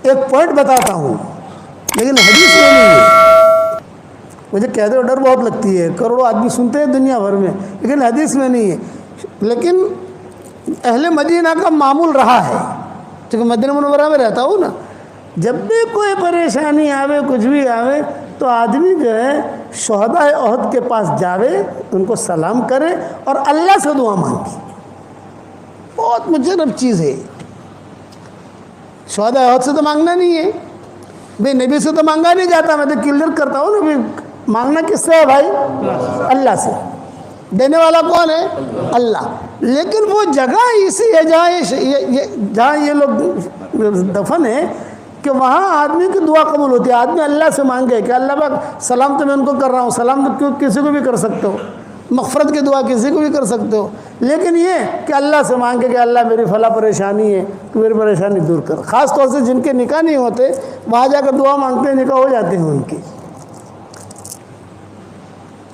ایک پوائنٹ بتاتا ہوں، لیکن حدیث میں نہیں ہے، مجھے کہتے ہو ڈر بہت لگتی ہے، کروڑوں آدمی سنتے ہیں دنیا بھر میں، لیکن حدیث میں نہیں ہے۔ لیکن اہل مدینہ کا معمول رہا ہے، چونکہ مدینہ منورہ میں رہتا ہوں نا، جب بھی کوئی پریشانی آوے، کچھ بھی آوے، تو آدمی جو ہے شہدائے احد کے پاس جاوے، ان کو سلام کرے اور اللہ سے دعا مانگے۔ بہت مجرب چیز ہے، شہدائے احد سے تو مانگنا نہیں ہے بھئی، نبی سے تو مانگا نہیں جاتا، میں تو کلیئر کرتا ہوں نا بھئی، مانگنا کس سے ہے بھائی؟ اللہ سے۔ دینے والا کون ہے؟ اللہ۔ لیکن وہ جگہ اسی ہے جہاں یہ لوگ دفن ہے کہ وہاں آدمی کی دعا قبول ہوتی ہے۔ آدمی اللہ سے مانگے کہ اللہ پاک سلام تو میں ان کو کر رہا ہوں، سلام تو کسی کو بھی کر سکتے ہو، مغفرت کی دعا کسی کو بھی کر سکتے ہو، لیکن یہ کہ اللہ سے مانگے کہ اللہ میری فلاں پریشانی ہے، تو میری پریشانی دور کر۔ خاص طور سے جن کے نکاح نہیں ہوتے وہاں جا کر دعا مانگتے ہیں، نکاح ہو جاتے ہیں ان کے۔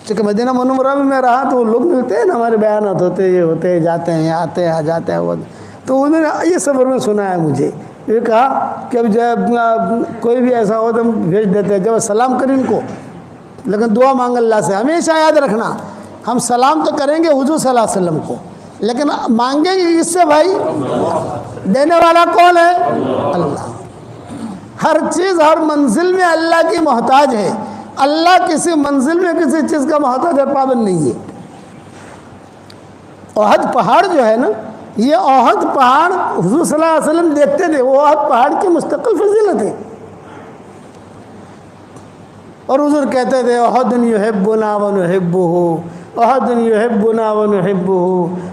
چونکہ مدینہ منورہ میں رہا تو وہ لوگ ملتے ہیں نا، ہمارے بیانات ہوتے، یہ ہوتے، جاتے ہیں، آتے ہیں، جاتے ہیں، وہ تو انہوں نے یہ سفر میں سنا ہے مجھے، یہ کہا کہ اب جب کوئی بھی ایسا ہو تو ہم بھیج دیتے ہیں، جب سلام کریں ان کو، لیکن دعا مانگ اللہ سے۔ ہمیشہ یاد رکھنا، ہم سلام تو کریں گے حضور صلی اللہ علیہ وسلم کو، لیکن مانگیں گے اس سے بھائی؟ دینے والا کون ہے؟ اللہ۔ ہر چیز ہر منزل میں اللہ کی محتاج ہے، اللہ کسی منزل میں کسی چیز کا محتاج اور پابند نہیں ہے۔ احد پہاڑ جو ہے نا، یہ احد پہاڑ حضور صلی اللہ علیہ وسلم دیکھتے تھے، وہ احد پہاڑ کی مستقل فضیلت ہے، اور حضور کہتے تھے احد یحبنا ونحبہ، احد یحبنا ونحبہ،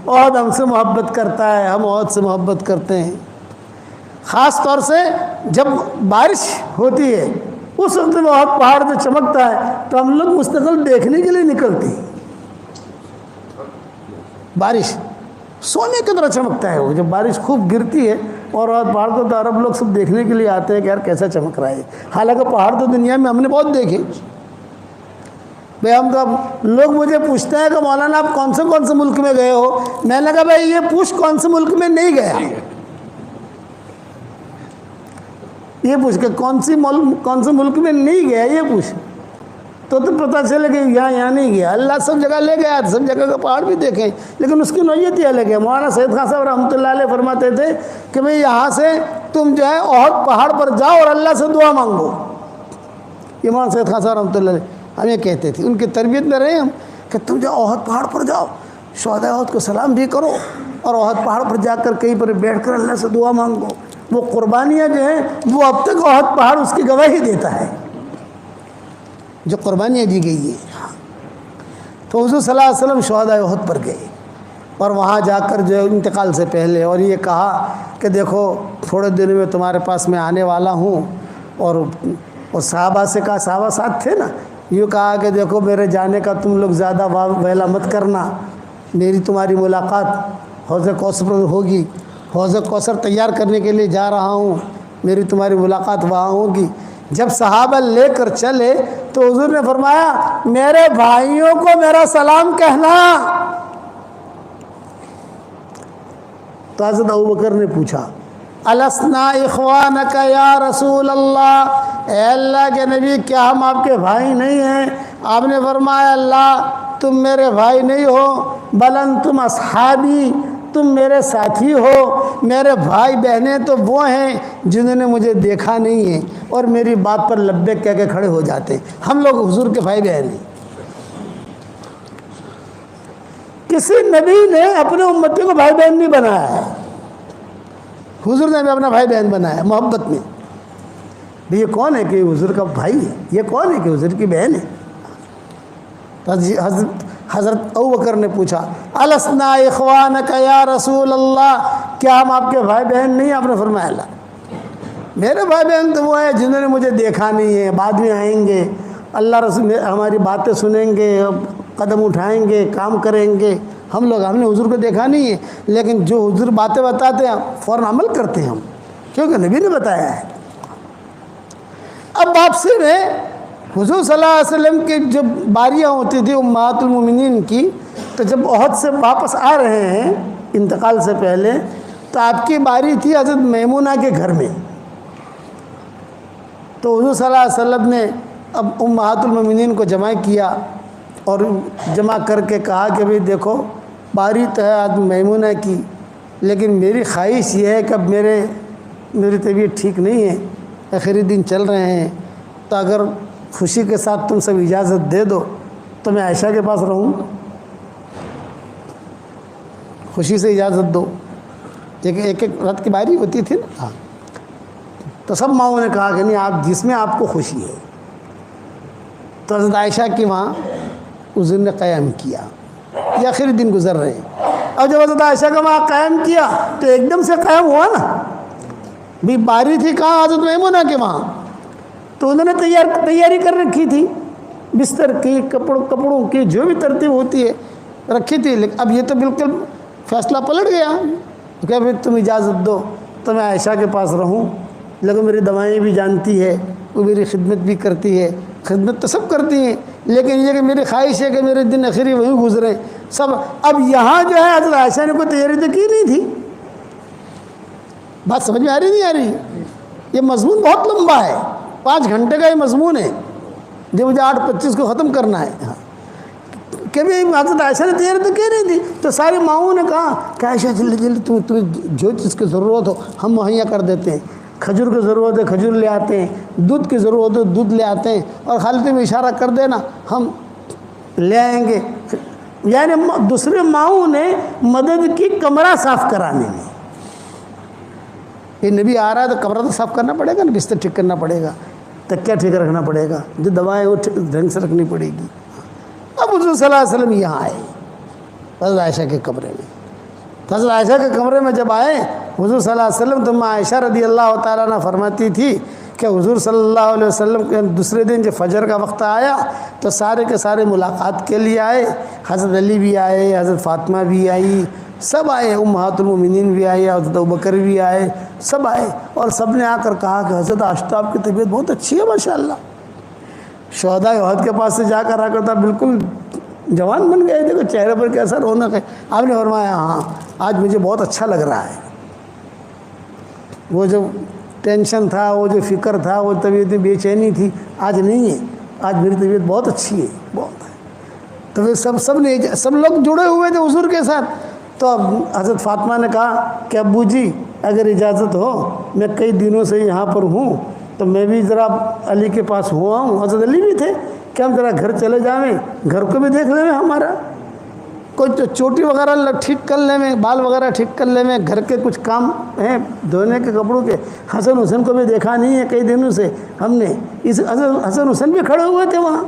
احد ہم سے محبت کرتا ہے، ہم احد سے محبت کرتے ہیں۔ خاص طور سے جب بارش ہوتی ہے اس وقت میں احد پہاڑ جو چمکتا ہے تو ہم لوگ مستقل دیکھنے کے لیے نکلتے ہیں۔ بارش سونے کی طرح چمکتا ہے وہ، جب بارش خوب گرتی ہے، اور احد پہاڑ کو تو عرب لوگ سب دیکھنے کے لیے آتے ہیں کہ یار کیسا چمک رہا ہے۔ حالانکہ پہاڑ تو دنیا میں ہم نے بہت دیکھے بھائی، ہم تو اب لوگ مجھے پوچھتے ہیں کہ مولانا آپ کون سے ملک میں گئے ہو، میں نے کہا بھائی یہ پوچھ کون سے ملک میں نہیں گیا، یہ پوچھ کہ کون سے ملک میں نہیں گیا، یہ پوچھ تو پتہ چلے کہ یہاں نہیں گیا۔ اللہ سب جگہ لے گیا، سب جگہ کا پہاڑ بھی دیکھیں، لیکن اس کی نوعیت ہی الگ ہے۔ مولانا سید خان صاحب رحمۃ اللہ علیہ فرماتے تھے کہ بھئی یہاں سے تم جو ہے احد پہاڑ پر جاؤ اور اللہ سے دعا مانگو۔ یہ مولانا سید خان صاحب رحمۃ اللہ علیہ ہمیں کہتے تھے، ان کی تربیت میں رہے ہم، کہ تم جاؤ احد پہاڑ پر جاؤ، شہدائے احد کو سلام بھی کرو، اور احد پہاڑ پر جا کر کہیں پر بیٹھ کر اللہ سے دعا مانگو۔ وہ قربانیاں جو ہیں وہ اب تک احد پہاڑ اس کی گواہی دیتا ہے، جو قربانیاں دی گئی ہیں۔ تو حضور صلی اللہ علیہ وسلم شہدائے احد پر گئے، اور وہاں جا کر جو ہے انتقال سے پہلے اور یہ کہا کہ دیکھو تھوڑے دنوں میں تمہارے پاس میں آنے والا ہوں، اور صحابہ سے کہا، صحابہ ساتھ تھے نا، یوں کہا کہ دیکھو میرے جانے کا تم لوگ زیادہ ویلا مت کرنا، میری تمہاری ملاقات حوض کوثر پر ہوگی، حوض کوثر تیار کرنے کے لیے جا رہا ہوں، میری تمہاری ملاقات وہاں ہوگی۔ جب صحابہ لے کر چلے تو حضور نے فرمایا میرے بھائیوں کو میرا سلام کہنا۔ تو حضرت ابوبکر نے پوچھا السنا اخوانک یا رسول اللہ، اے اللہ کے نبی کیا ہم آپ کے بھائی نہیں ہیں؟ آپ نے فرمایا اللہ تم میرے بھائی نہیں ہو، بل انتم اصحابی، تم میرے ساتھی ہو۔ میرے بھائی بہنیں تو وہ ہیں جنہوں نے مجھے دیکھا نہیں ہے اور میری بات پر لبیک کہہ کے کھڑے ہو جاتے ہیں، ہم لوگ حضور کے بھائی بہن ہیں۔ کسی نبی نے اپنے امتی کو بھائی بہن نہیں بنایا ہے، حضور نے بھی اپنا بھائی بہن بنایا محبت میں۔ بھی یہ کون ہے کہ حضور کا بھائی ہے، یہ کون ہے کہ حضور کی بہن ہے؟ حضرت ابوبکر نے پوچھا السنا اخوانک یا رسول اللہ، کیا ہم آپ کے بھائی بہن نہیں؟ آپ نے فرمایا اللہ میرے بھائی بہن تو وہ ہیں جنہوں نے مجھے دیکھا نہیں ہے، بعد میں آئیں گے، اللہ رسول ہماری باتیں سنیں گے، قدم اٹھائیں گے، کام کریں گے۔ ہم نے حضور کو دیکھا نہیں ہے، لیکن جو حضور باتیں بتاتے ہیں فوراً عمل کرتے ہیں ہم، کیونکہ نبی نے بتایا ہے۔ اب واپسی میں حضور صلی اللہ علیہ وسلم کی جب باریاں ہوتی تھی امہات المومنین کی، تو جب احد سے واپس آ رہے ہیں انتقال سے پہلے، تو آپ کی باری تھی حضرت میمونہ کے گھر میں۔ تو حضور صلی اللہ علیہ وسلم نے اب امہات المومنین کو جمع کیا اور جمع کر کے کہا کہ بھئی دیکھو باری تو ہے آج میمونہ کی، لیکن میری خواہش یہ ہے کہ اب میری طبیعت ٹھیک نہیں ہے، آخری دن چل رہے ہیں، تو اگر خوشی کے ساتھ تم سب اجازت دے دو تو میں عائشہ کے پاس رہوں گا، خوشی سے اجازت دو، ایک رات کی باری ہوتی تھی نا۔ تو سب ماؤں نے کہا کہ نہیں، آپ جس میں آپ کو خوشی ہے۔ تو حضرت عائشہ کی وہاں حضور نے قیام کیا، یہ آخری دن گزر رہے ہیں۔ اور جب حضرت عائشہ کا وہاں قیام کیا تو ایک دم سے قیام ہوا نا، بھی باری تھی کہاں؟ حضرت میمونہ کے وہاں۔ تو انہوں نے تیاری کر رکھی تھی، بستر کی، کپڑوں کی، جو بھی ترتیب ہوتی ہے رکھی تھی، لیکن اب یہ تو بالکل فیصلہ پلٹ گیا کہ پھر تم اجازت دو تو میں عائشہ کے پاس رہوں، لیکن میری دوائیں بھی جانتی ہے، وہ میری خدمت بھی کرتی ہے، خدمت تو سب کرتی ہیں، لیکن یہ کہ میری خواہش ہے کہ میرے دن آخری وہیں گزرے سب۔ اب یہاں جو ہے حضرت عائشہ نے کوئی تیاری تو کی نہیں تھی، بات سمجھ میں آ رہی نہیں آ رہی؟ یہ مضمون بہت لمبا ہے، 5 گھنٹے کا یہ مضمون ہے جو مجھے 8:25 کو ختم کرنا ہے۔ کہ بھی حضرت عائشہ نے تیاری تو کی نہیں تھی، تو ساری ماؤں نے کہا کہ عائشہ جلدی جلدی تمہیں جو چیز کی ضرورت ہو ہم مہیا کر دیتے ہیں، کھجور کی ضرورت ہے کھجور لے آتے ہیں، دودھ کی ضرورت ہے دودھ لے آتے ہیں، اور خالی تم اشارہ کر دینا ہم لے آئیں گے۔ یعنی دوسرے ماؤں نے مدد کی کمرہ صاف کرانے میں۔ یہ نبی آ رہا ہے تو کمرہ تو صاف کرنا پڑے گا نا، بستر ٹھیک کرنا پڑے گا، تکیہ ٹھیک رکھنا پڑے گا، جو دوائیں وہ ڈھنگ سے رکھنی پڑے گی۔ اب حضور صلی اللہ علیہ وسلم یہاں آئے حضرت عائشہ کے کمرے میں۔ حضرت عائشہ کے کمرے میں جب آئے حضور صلی اللہ علیہ وسلم، تو عائشہ رضی اللہ تعالیٰ عنہ فرماتی تھی کہ حضور صلی اللہ علیہ وسلم کے دوسرے دن جب فجر کا وقت آیا تو سارے کے سارے ملاقات کے لیے آئے، حضرت علی بھی آئے، حضرت فاطمہ بھی آئی، سب آئے، امہات المومنین بھی آئی، حضرت ابوبکر بھی آئے، سب آئے، اور سب نے آ کر کہا کہ حضرت عائشہ آپ کی طبیعت بہت اچھی ہے ماشاءاللہ۔ شہداء احد کے پاس سے جا کر آ کر تھا بالکل جوان بن گئے، دیکھو چہرے پر کیسا رونق ہے۔ آپ نے فرمایا ہاں آج مجھے بہت اچھا لگ رہا ہے، وہ جو ٹینشن تھا، وہ جو فکر تھا، وہ طبیعت بے چینی تھی، آج نہیں ہے، آج میری طبیعت بہت اچھی ہے، بہت ہے۔ تو پھر سب لوگ جڑے ہوئے تھے حضور کے ساتھ۔ تو اب حضرت فاطمہ نے کہا کہ ابو جی اگر اجازت ہو، میں کئی دنوں سے یہاں پر ہوں، تو میں بھی ذرا علی کے پاس ہوا ہوں، حضرت علی بھی تھے، کہ ہم ذرا گھر چلے جائیں، گھر کو بھی دیکھ لیں ہمارا، کوئی چوٹی وغیرہ ٹھیک کر لیں میں، بال وغیرہ ٹھیک کر لیں میں، گھر کے کچھ کام ہیں دھونے کے کپڑوں کے۔ حسن حسین کو بھی دیکھا نہیں ہے کئی دنوں سے ہم نے، حسن حسین بھی کھڑے ہوئے تھے وہاں،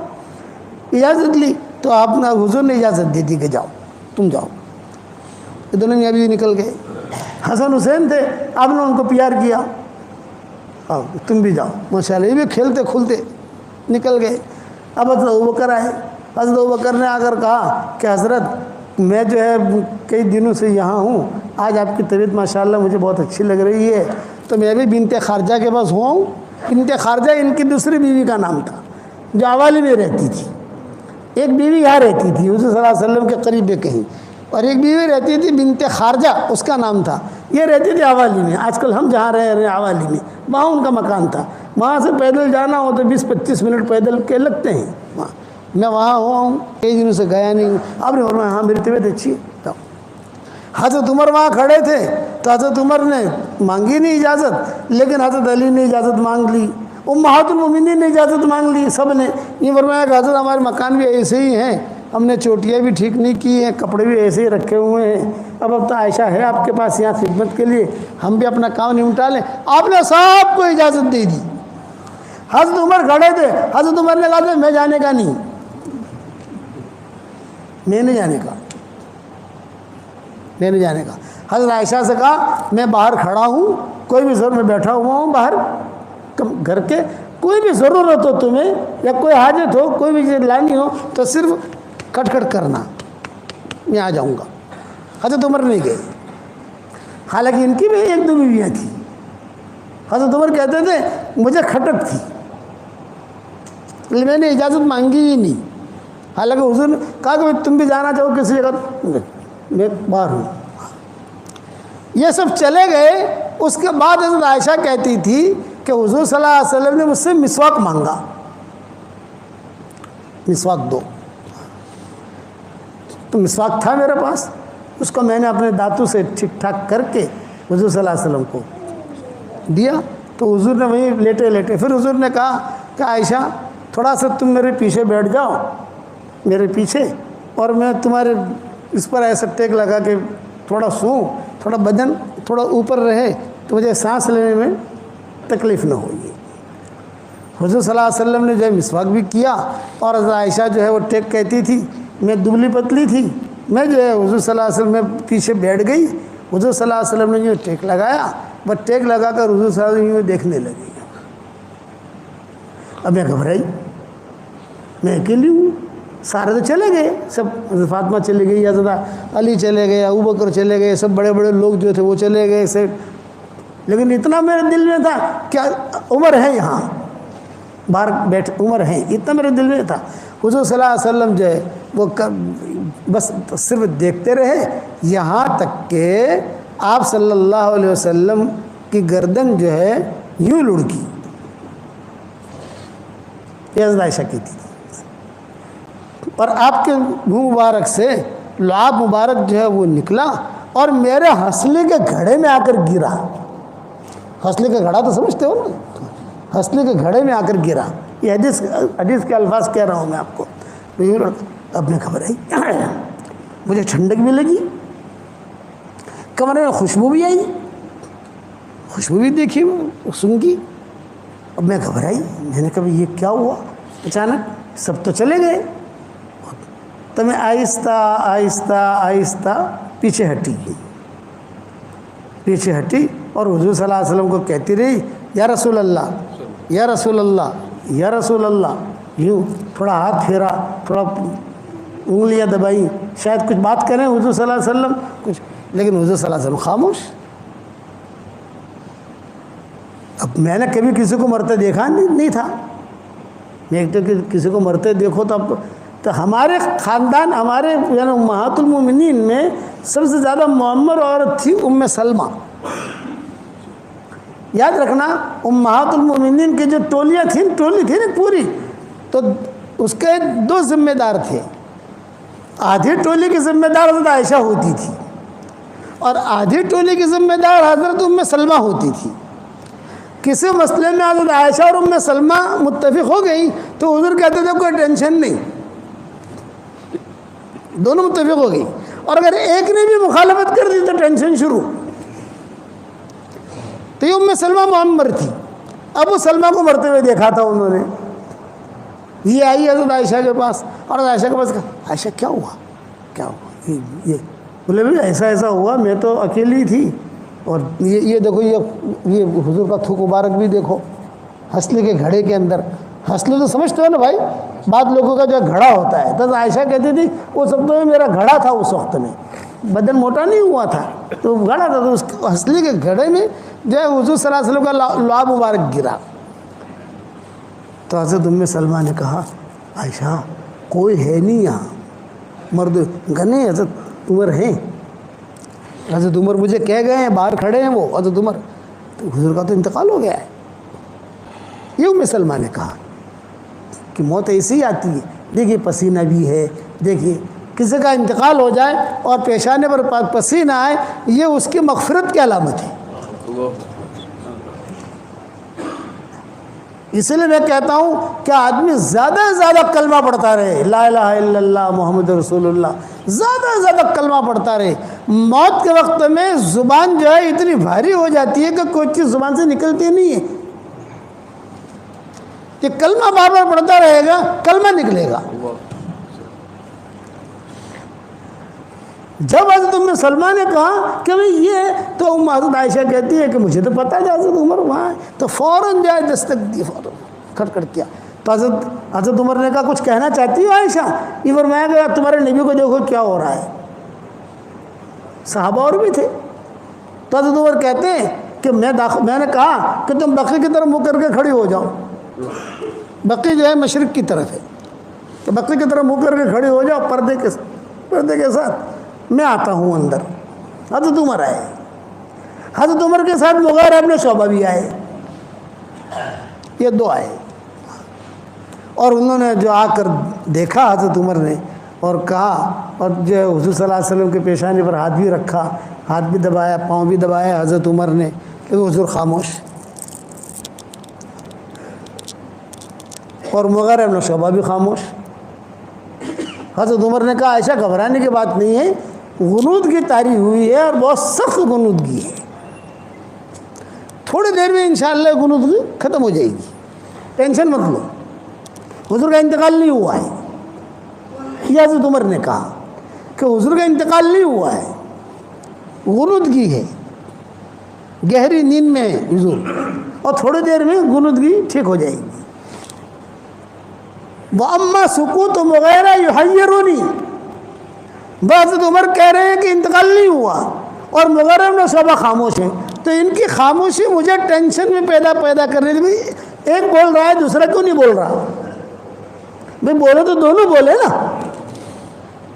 اجازت لی تو آپ نے حضور نے اجازت دی تھی کہ جاؤ تم جاؤ۔ یہ دونوں میاں بیوی نکل گئے، حسن حسین تھے، آپ نے ان کو پیار کیا، آؤ تم بھی جاؤ ماشاءاللہ، یہ بھی کھیلتے کھلتے نکل گئے۔ اب حضرت ابوبکر آئے، حضرت ابوبکر نے آ کر کہا کہ حضرت میں جو ہے کئی دنوں سے یہاں ہوں، آج آپ کی طبیعت ماشاءاللہ مجھے بہت اچھی لگ رہی ہے، تو میں بھی بنت خارجہ کے پاس ہوا ہوں۔ بنت خارجہ ان کی دوسری بیوی کا نام تھا جو عوالی میں رہتی تھی، ایک بیوی یہاں رہتی تھی حضور صلی اللہ علیہ وسلم کے قریب کہیں، اور ایک بیوی رہتی تھی بنت خارجہ، اس کا نام تھا، یہ رہتی تھی عوالی میں، آج کل ہم جہاں رہ رہے ہیں عوالی میں، وہاں ان کا مکان تھا، وہاں سے پیدل جانا ہو تو 20-25 منٹ پیدل کے لگتے ہیں وہاں۔ میں وہاں ہوا ہوں، کئی دنوں سے گیا نہیں ہوں۔ آپ نے فرمایا ہاں میری طبیعت اچھی ہے۔ حضرت عمر وہاں کھڑے تھے تو حضرت عمر نے مانگی نہیں اجازت، لیکن حضرت علی نے اجازت مانگ لی، امہات المومنین نے اجازت مانگ لی، سب نے یہ فرمایا کہ حضرت ہمارے مکان بھی ایسے ہی ہیں، ہم نے چوٹیاں بھی ٹھیک نہیں کی ہیں، کپڑے بھی ایسے ہی رکھے ہوئے ہیں، اب تو عائشہ ہے آپ کے پاس یہاں خدمت کے لیے، ہم بھی اپنا کام نمٹا لیں۔ آپ نے سب کو اجازت دے دی۔ حضرت عمر کھڑے تھے، حضرت عمر نے کہا تھا میں جانے کا نہیں، میں نہیں جانے کا، میں نہیں جانے کا۔ حضرت عائشہ سے کہا میں باہر کھڑا ہوں، کوئی بھی ضرورت میں بیٹھا ہوا ہوں باہر گھر کے، کوئی بھی ضرورت ہو تمہیں یا کوئی حاجت ہو، کوئی بھی چیز لانی ہو تو صرف کھٹ کھٹ کرنا، میں آ جاؤں گا۔ حضرت عمر نہیں گئے، حالانکہ ان کی بھی 1-2 بیویاں تھیں۔ حضرت عمر کہتے تھے مجھے کھٹک تھی، میں نے اجازت مانگی ہی نہیں، حالانکہ حضور نے کہا کہ تم بھی جانا چاہو کسی جگہ، میں باہر ہوں۔ یہ سب چلے گئے۔ اس کے بعد حضرت عائشہ کہتی تھی کہ حضور صلی اللہ علیہ وسلم نے مجھ سے مسواک مانگا، مسواک دو، تو مسواک تھا میرے پاس، اس کو میں نے اپنے دانتوں سے ٹھیک ٹھاک کر کے حضور صلی اللہ علیہ وسلم کو دیا۔ تو حضور نے وہیں لیٹے لیٹے پھر حضور نے کہا کہ عائشہ تھوڑا سا تم میرے پیچھے بیٹھ جاؤ، میرے پیچھے، اور میں تمہارے اس پر ایسا ٹیک لگا کہ تھوڑا سوں، تھوڑا بدن تھوڑا اوپر رہے تو مجھے سانس لینے میں تکلیف نہ ہوگی۔ حضور صلی اللہ علیہ وسلم نے جو ہے مسواک بھی کیا، اور حضرت عائشہ جو ہے وہ ٹیک کہتی تھی، میں دبلی پتلی تھی، میں جو ہے حضور صلی اللہ علیہ وسلم میں پیچھے بیٹھ گئی، حضور صلی اللہ علیہ وسلم نے جو ٹیک لگایا، بس ٹیک لگا کر حضور صلی اللہ علیہ وسلم دیکھنے لگی۔ اب میں گھبرائی، میں اکیلی ہوں، سارے تو چلے گئے، سب حضرت فاطمہ چلی گئی، حضرت علی چلے گئے، ابوبکر چلے گئے، سب بڑے بڑے لوگ جو تھے وہ چلے گئے سے، لیکن اتنا میرے دل میں تھا کہ عمر ہے یہاں باہر بیٹھ، عمر ہے، اتنا میرے دل میں تھا۔ حضور صلی اللہ علیہ وسلم جو ہے وہ بس صرف دیکھتے رہے، یہاں تک کہ آپ صلی اللہ علیہ وسلم کی گردن جو ہے یوں لڑکی، یہ حضرت عائشہ کی تھی، اور آپ کے منہ مبارک سے لعاب مبارک جو ہے وہ نکلا اور میرے ہنسلے کے گھڑے میں آ کر گرا۔ ہنسلے کا گھڑا تو سمجھتے ہو نا، ہنسلے کے گھڑے میں آ کر گرا، یہ حدیث کے الفاظ کہہ رہا ہوں میں آپ کو۔ اب میں گھبرائی، مجھے ٹھنڈک بھی لگی، کمرے میں خوشبو بھی آئی، خوشبو بھی دیکھی سونگھی۔ اب میں گھبرائی، میں نے کہا یہ کیا ہوا اچانک، سب تو چلے گئے۔ تو میں آہستہ آہستہ آہستہ پیچھے ہٹی، پیچھے ہٹی اور حضور صلی اللہ علیہ وسلم کو کہتی رہی یا رسول اللہ، یا رسول اللہ، یا رسول اللہ، یوں تھوڑا ہاتھ پھیرا، تھوڑا انگلیاں دبائیں، شاید کچھ بات کریں حضور صلی اللہ علیہ وسلم کچھ، لیکن حضور صلی اللہ علیہ وسلم خاموش۔ اب میں نے کبھی کسی کو مرتے دیکھا نہیں تھا، میں ایک تو کسی کو مرتے دیکھو تو ہمارے خاندان، ہمارے یعنی امہات المومنین میں سب سے زیادہ معمر عورت تھی ام سلمہ۔ یاد رکھنا امہات المومنین کی جو ٹولیاں تھیں، ٹولی تھی نا پوری، تو اس کے دو ذمہ دار تھے، آدھی ٹولی کی ذمہ دار حضرت عائشہ ہوتی تھی اور آدھی ٹولی کی ذمہ دار حضرت ام سلمہ ہوتی تھی۔ کسی مسئلے میں حضرت عائشہ اور ام سلمہ متفق ہو گئی تو حضور کہتے تھے کوئی ٹینشن نہیں، دونوں متفق ہو گئی، اور اگر ایک نے بھی مخالفت کر دی تو ٹینشن شروع۔ تو یہ ام سلمہ معمر تھی، ابو سلمہ کو مرتے ہوئے دیکھا تھا انہوں نے، یہ آئی حضرت عائشہ کے پاس، اور عائشہ کے پاس کہا عائشہ کیا ہوا، کیا ہوا، یہ بولے بھائی ایسا ایسا ہوا، میں تو اکیلی تھی، اور یہ دیکھو یہ حضور کا تھوک مبارک بھی دیکھو ہنسلے کے گھڑے کے اندر۔ ہنسلے تو سمجھتے ہو نا بھائی، بعض لوگوں کا جو گھڑا ہوتا ہے، تو عائشہ کہتی تھی وہ سب تو میرا گھڑا تھا، اس وقت میں بدن موٹا نہیں ہوا تھا تو گھڑا تھا، تو اس ہنسلے کے گھڑے میں جو ہے حضور صلی اللہ علیہ وسلم کا لعاب مبارک گرا۔ تو حضرت ام سلمہ نے کہا عائشہ کوئی ہے نہیں یہاں، مرد گنے حضرت عمر ہیں، حضرت عمر مجھے کہہ گئے ہیں، باہر کھڑے ہیں وہ حضرت عمر، تو حضور کا تو انتقال ہو گیا ہے۔ یہ ام سلمہ نے کہا کہ موت ایسی ہی آتی ہے، دیکھیے پسینہ بھی ہے، دیکھیے کسی کا انتقال ہو جائے اور پیشانے پر پسینہ آئے، یہ اس کی مغفرت کی علامت ہے۔ اس لیے میں کہتا ہوں کہ آدمی زیادہ سے زیادہ کلمہ پڑھتا رہے، لا الہ الا اللہ محمد رسول اللہ، زیادہ سے زیادہ کلمہ پڑھتا رہے۔ موت کے وقت میں زبان جو ہے اتنی بھاری ہو جاتی ہے کہ کوئی چیز زبان سے نکلتی نہیں ہے، کہ کلمہ بار بار پڑھتا رہے گا کلمہ نکلے گا۔ جب حضرت ام سلمہ نے کہا کہ بھئی یہ تو حضرت عائشہ کہتی ہے کہ مجھے تو پتہ ہے حضرت عمر وہاں ہے، تو فوراً جائے دستک دی، فوراً کھٹ کیا۔ تو حضرت عمر نے کہا کچھ کہنا چاہتی ہو عائشہ؟ یہ فرمایا گیا تمہارے نبی کو دیکھو کیا ہو رہا ہے، صحابہ اور بھی تھے۔ تو حضرت عمر کہتے ہیں کہ میں نے کہا کہ تم بقیع کی طرف منہ کر کے کھڑی ہو جاؤ، بقیع جو ہے مشرق کی طرف ہے، تو بقیع کی طرف منہ کر کے کھڑی ہو جاؤ پردے کے ساتھ، میں آتا ہوں اندر۔ حضرت عمر آئے، حضرت عمر کے ساتھ مغیرہ ابن شعبہ بھی آئے، یہ دو آئے. اور انہوں نے جو آ کر دیکھا حضرت عمر نے اور کہا، اور جو حضور صلی اللہ علیہ وسلم کے پیشانی پر ہاتھ بھی رکھا، ہاتھ بھی دبایا، پاؤں بھی دبایا حضرت عمر نے، کہ حضور خاموش. اور مغیرہ بن شعبہ بھی خاموش. حضرت عمر نے کہا عائشہ گھبرانے کی بات نہیں ہے، غنود کی تاریخ ہوئی ہے اور بہت سخت غنودگی ہے، تھوڑی دیر میں انشاءاللہ غنودگی ختم ہو جائے گی، ٹینشن مت لو، حضور کا انتقال نہیں ہوا ہے. یہ حضرت عمر نے کہا کہ حضور کا انتقال نہیں ہوا ہے، غنودگی ہے، گہری نیند میں ہے حضور، اور تھوڑی دیر میں غنودگی ٹھیک ہو جائے گی. وَأَمَّا سُكُوتُ مُغِیرَةَ يُحَيِّرُنِی، حضرت عمر کہہ رہے ہیں کہ انتقال نہیں ہوا اور مغیرہ بن شعبہ خاموش ہیں، تو ان کی خاموشی مجھے ٹینشن میں پیدا کر رہی تھی. ایک بول رہا ہے دوسرا کیوں نہیں بول رہا؟ بھئی بولے تو دونوں بولے نا.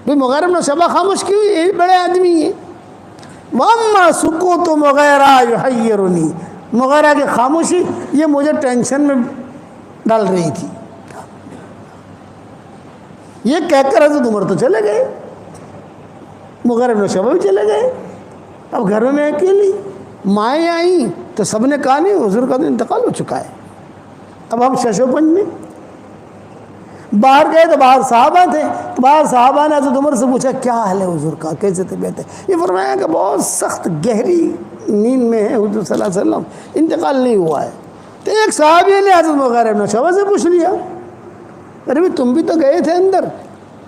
بھئی مغیرہ بن شعبہ خاموش کیوں؟ یہ بڑے آدمی ہیں. وَأَمَّا سُكُوتُ مُغِیرَةَ يُحَيِّرُنِی، مغیرہ کی خاموشی یہ مجھے ٹینشن میں ڈال رہی تھی. یہ کہہ کر حضرت عمر تو چلے گئے، مغیرہ بن شعبہ بھی چلے گئے. اب گھر میں اکیلی مائیں آئیں تو سب نے کہا نہیں حضور کا تو انتقال ہو چکا ہے. اب ہم شش و پنج میں باہر گئے تو باہر صحابہ تھے، تو باہر صحابہ نے حضرت عمر سے پوچھا کیا حال ہے حضور کا، کیسے طبیعت ہے؟ یہ فرمایا کہ بہت سخت گہری نیند میں ہے حضور صلی اللہ علیہ وسلم، انتقال نہیں ہوا ہے. تو ایک صحابی نے حضرت مغیرہ بن شعبہ سے پوچھ لیا، ارے بھی تم بھی تو گئے تھے اندر،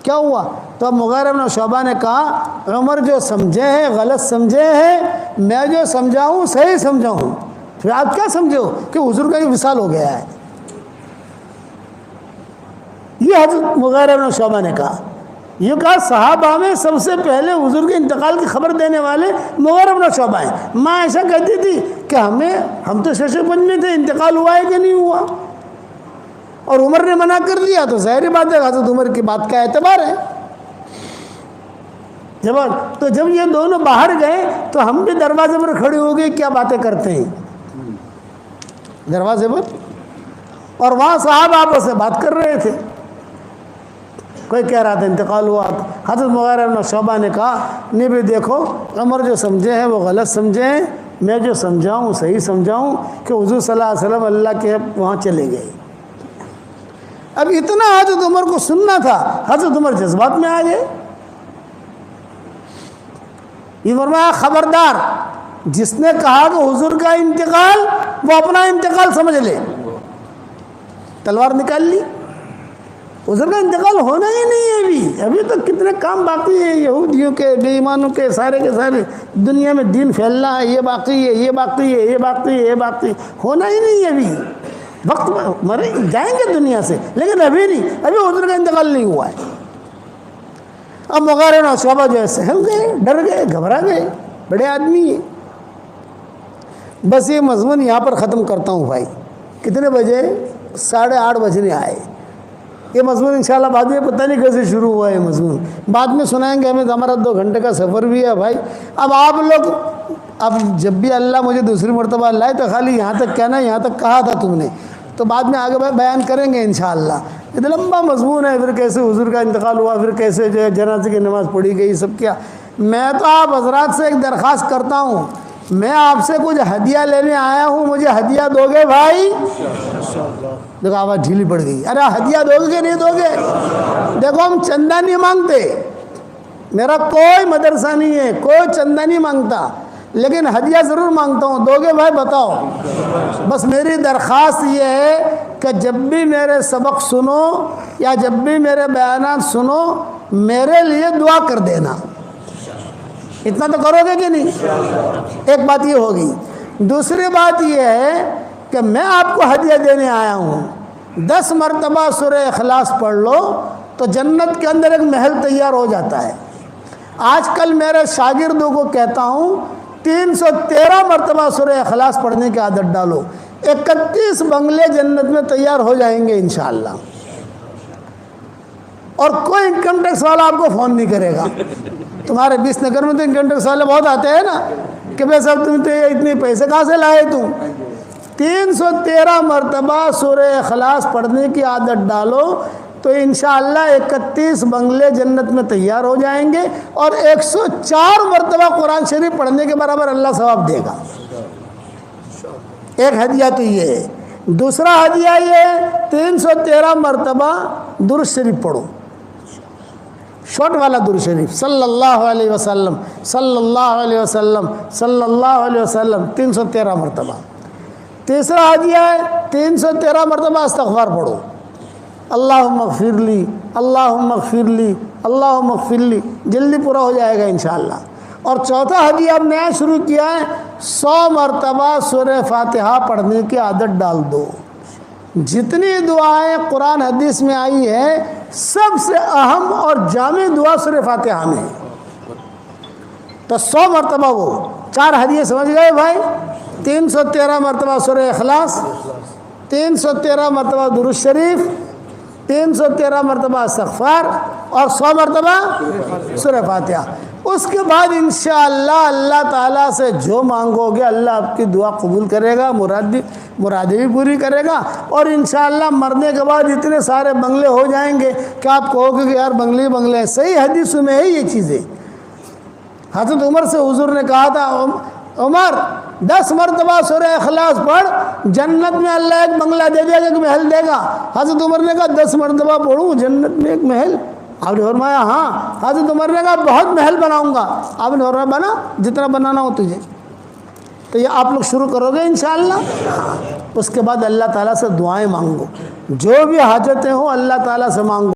کیا ہوا؟ تو اب مغیرہ بن شعبہ نے کہا عمر جو سمجھے ہیں غلط سمجھے ہیں، میں جو سمجھاؤں صحیح سمجھاؤں. پھر آپ کیا سمجھے ہو کہ حضور کا یہ وصال ہو گیا ہے؟ یہ حضرت مغیرہ بن شعبہ نے کہا. یہ کہا صحابہ میں سب سے پہلے حضور کے انتقال کی خبر دینے والے مغیرہ بن شعبہ ہیں. ماں ایسا کہتی تھی کہ ہم تو شش و پنج میں تھے، انتقال ہوا ہے کہ نہیں ہوا؟ اور عمر نے منع کر دیا تو ظاہری بات ہے حضرت عمر کی بات کا اعتبار ہے. تو جب یہ دونوں باہر گئے تو ہم بھی دروازے پر کھڑے ہو گئے، کیا باتیں کرتے ہیں دروازے پر، اور وہاں صاحب آپس سے بات کر رہے تھے. کوئی کہہ رہا تھا انتقال ہوا. حضرت مغیرہ بن شعبہ نے کہا نہیں بھی دیکھو عمر جو سمجھے ہیں وہ غلط سمجھے ہیں، میں جو سمجھاؤں صحیح سمجھاؤں، کہ حضور صلی اللہ علیہ وسلم اللہ کے وہاں چلے گئے. اب اتنا حضرت عمر کو سننا تھا، حضرت عمر جذبات میں آ گئے. یہ فرمایا خبردار جس نے کہا کہ حضور کا انتقال وہ اپنا انتقال سمجھ لے. تلوار نکال لی، حضور کا انتقال ہونا ہی نہیں ہے. ابھی تو کتنے کام باقی ہیں یہودیوں کے، بے ایمانوں کے سارے دنیا میں دین پھیلنا ہے، یہ باقی ہے، یہ باقی ہے، یہ باقی ہے، یہ باقی ہونا ہی نہیں ہے. ابھی وقت مرے جائیں گے دنیا سے، لیکن ابھی نہیں، ابھی حضور کا انتقال نہیں ہوا ہے. اب مغیرہ بن شعبہ جو ہے سہم گئے، ڈر گئے، گھبرا گئے، بڑے آدمی ہیں. بس یہ مضمون یہاں پر ختم کرتا ہوں بھائی. کتنے بجے؟ 8:30 بجنے آئے. یہ مضمون انشاءاللہ بعد میں پتہ نہیں کیسے شروع ہوا ہے مضمون، بعد میں سنائیں گے. ہمیں ہمارا 2 گھنٹے کا سفر بھی ہے بھائی. اب آپ لوگ اب جب بھی اللہ مجھے دوسری مرتبہ لائے تو خالی یہاں تک کہنا یہاں تک کہا تھا تم نے، تو بعد میں آگے بیان کریں گے انشاءاللہ. یہ لمبا مضمون ہے، پھر کیسے حضور کا انتقال ہوا، پھر کیسے جو ہے جنازے کی نماز پڑھی گئی، سب کیا. میں تو آپ حضرات سے ایک درخواست کرتا ہوں، میں آپ سے کچھ ہدیہ لینے آیا ہوں، مجھے ہدیہ دو گے بھائی؟ دیکھو آواز ڈھیلی پڑ گئی. ارے ہدیہ دو گے کہ نہیں دو گے؟ دیکھو ہم چندہ نہیں مانگتے، میرا کوئی مدرسہ نہیں ہے، کوئی چندہ نہیں مانگتا، لیکن ہدیہ ضرور مانگتا ہوں. دو گے بھائی؟ بتاؤ. بس میری درخواست یہ ہے کہ جب بھی میرے سبق سنو یا جب بھی میرے بیانات سنو میرے لیے دعا کر دینا. اتنا تو کرو گے کہ نہیں؟ ایک بات یہ ہوگی. دوسری بات یہ ہے کہ میں آپ کو ہدیہ دینے آیا ہوں. 10 مرتبہ سورہ اخلاص پڑھ لو تو جنت کے اندر ایک محل تیار ہو جاتا ہے. آج کل میرے شاگردوں کو کہتا ہوں 313 مرتبہ سورہ اخلاص پڑھنے کی عادت ڈالو. 31 بنگلے جنت میں تیار ہو جائیں گے انشاءاللہ. اور کوئی انکم ٹیکس والا آپ کو فون نہیں کرے گا. تمہارے 20 نگر میں تو انکم ٹیکس والے بہت آتے ہیں نا کہ بھائی صاحب تم تو اتنے پیسے کہاں سے لائے تم؟ 313 مرتبہ سورہ اخلاص پڑھنے کی عادت ڈالو تو انشاءاللہ 31 بنگلے جنت میں تیار ہو جائیں گے، اور 104 مرتبہ قرآن شریف پڑھنے کے برابر اللہ ثواب دے گا۔ ایک ہدیہ تو یہ ہے۔ دوسرا ہدیہ یہ ہے 313 مرتبہ درود شریف پڑھو، شارٹ والا درود شریف، صلی اللہ علیہ وسلم صلی اللہ علیہ وسلم صلی اللہ علیہ وسلم 313 مرتبہ۔ تیسرا ہدیہ ہے 313 مرتبہ استغفار پڑھو، اللہم اغفر لی اللہم اغفر لی اللہم اغفر لی، جلدی پورا ہو جائے گا انشاءاللہ۔ اور چوتھا ہدیہ اب نیا شروع کیا ہے، 100 مرتبہ سورہ فاتحہ پڑھنے کی عادت ڈال دو۔ جتنی دعائیں قرآن حدیث میں آئی ہے سب سے اہم اور جامع دعا سورہ فاتحہ میں ہے، تو 100 مرتبہ وہ 4 ہدیے سمجھ گئے بھائی۔ 313 مرتبہ سورہ اخلاص، 313 مرتبہ درود شریف، 313 مرتبہ استغفار، اور 100 مرتبہ سورہ فاتحہ۔ اس کے بعد انشاءاللہ اللہ تعالیٰ سے جو مانگو گے اللہ آپ کی دعا قبول کرے گا، مرادیں بھی پوری کرے گا، اور انشاءاللہ مرنے کے بعد اتنے سارے بنگلے ہو جائیں گے کہ آپ کہو گے کہ یار بنگلے بنگلے ہیں۔ صحیح حدیث میں ہے یہ چیزیں۔ حضرت عمر سے حضور نے کہا تھا، عمر 10 مرتبہ سورہ اخلاص پڑھ، جنت میں اللہ ایک بنگلہ دے دے گا، ایک محل دے گا۔ حضرت عمر نے کہا 10 مرتبہ پڑھوں جنت میں ایک محل؟ آپ نے فرمایا ہاں۔ حضرت عمر نے کہا بہت محل بناؤں گا۔ آپ نے فرمایا بنا جتنا بنانا ہو تجھے۔ تو یہ آپ لوگ شروع کرو گے انشاءاللہ۔ اس کے بعد اللہ تعالیٰ سے دعائیں مانگو، جو بھی حاجتیں ہوں اللہ تعالیٰ سے مانگو۔